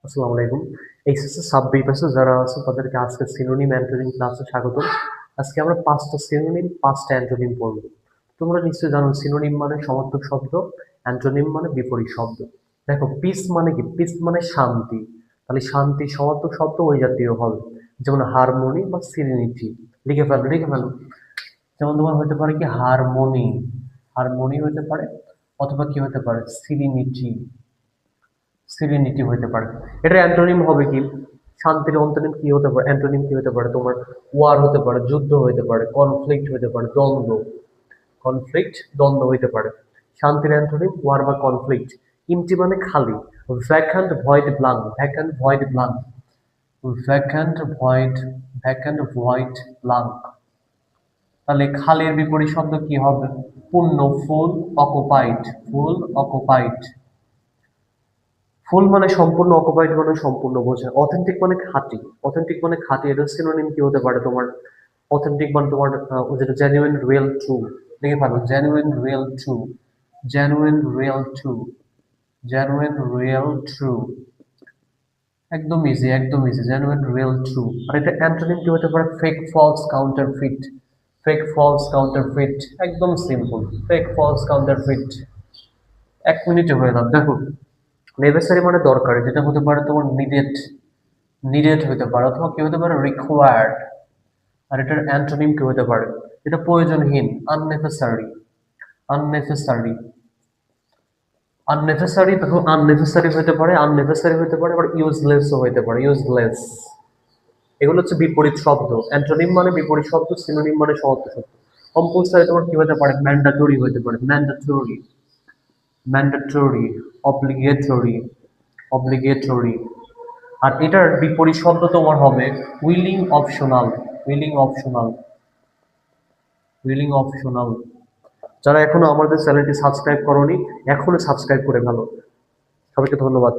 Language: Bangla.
আসসালামু আলাইকুম। এইচএসসি সাব-বি ব্যাচে যারা আছে তাদেরকে আজকে সিনোনিম অ্যান্টোনিম ক্লাসে স্বাগতম। আজকে আমরা 5টা সিনোনিম 5টা অ্যান্টোনিম পড়ব। তোমরা নিশ্চয়ই জানো সিনোনিম মানে সমার্থক শব্দ, অ্যান্টোনিম মানে বিপরীত শব্দ। দেখো পিস মানে কি? পিস মানে শান্তি। তাহলে শান্তি সমার্থক শব্দ ওই জাতীয় হবে। যেমন হারমোনি বা সিরেনিটি। লিখে ফেলো। যেমন তোমার হতে পারে কি হারমোনি, হারমোনি হতে পারে, অথবা কি হতে পারে সিরিনিটি, সিরিনিটি হতে পারে। এটার অ্যান্টোনিম হবে কি? শান্তির অন্তোনিম কি হতে পারে? অ্যান্টোনিম কি হতে পারে? তোমার ওয়ার হতে পারে, যুদ্ধ হতে পারে, কনফ্লিক্ট হতে পারে, দ্বন্দ্ব, কনফ্লিক্ট দ্বন্দ্ব হইতে পারে। শান্তির অ্যান্টোনিম ওয়ার বা কনফ্লিক্ট। ইমটি মানে খালি, vacant void blank, vacant void blank, vacant void, vacant void blank. তাহলে খালির বিপরীত শব্দ কি হবে? পূর্ণ, ফুল, অকুপাইড, ফুল অকুপাইড। ফুল মানে সম্পূর্ণ, অকুপাইড মানে সম্পূর্ণ বোঝায়। অথেন্টিক মানে খাঁটি, অথেন্টিক মানে খাঁটি। এটা সিনোনিম কি হতে পারে তোমার? অথেন্টিক মানে তোমার যেটা জেনুইন, রিয়েল, ট্রু। দেখে পারো genuine, real, true, genuine, real, true, genuine, real, true. একদম ইজি, একদম ইজি, জেনুইন, রিয়েল, ট্রু। আর এটা অ্যান্টোনিম কি হতে পারে? Fake, false, counterfeit, fake, false, counterfeit. একদম সিম্পল, ফেক, ফলস, কাউন্টারফিট। 1 মিনিটে হয়ে যাবে। দেখো নেসেসারি মানে দরকারি, যেটা হতে পারে তোমার নিডেড, নিডেড হতে পারে, অথবা কি হতে পারে রিকোয়ার্ড। আর এটার অ্যান্টোনিম কি হতে পারে? এটা প্রয়োজনহীন, আননেসেসারি, আননেসেসারি, আননেসেসারি। দেখো আননেসেসারি হতে পারে, আননেসেসারি হতে পারে, আবার ইউজলেসও হতে পারে, ইউজলেস। এগুলো হচ্ছে বিপরীত শব্দ। অ্যান্টোনিম মানে বিপরীত শব্দ, সিনোনিম মানে সমার্থক শব্দ। কম্পালসারি তোমার কি হতে পারে? ম্যান্ডাটরি হতে পারে, ম্যান্ডাটরি, ম্যান্ডাটরি, অব্লিগেটরি, অব্লিগেটরি। আর এটার বিপরীত শব্দ তোমার হবে willing, optional, willing, optional, willing, optional. যারা এখনো আমাদের চ্যানেলটি সাবস্ক্রাইব করোনি, এখনো সাবস্ক্রাইব করে ফেলো। সবাইকে ধন্যবাদ।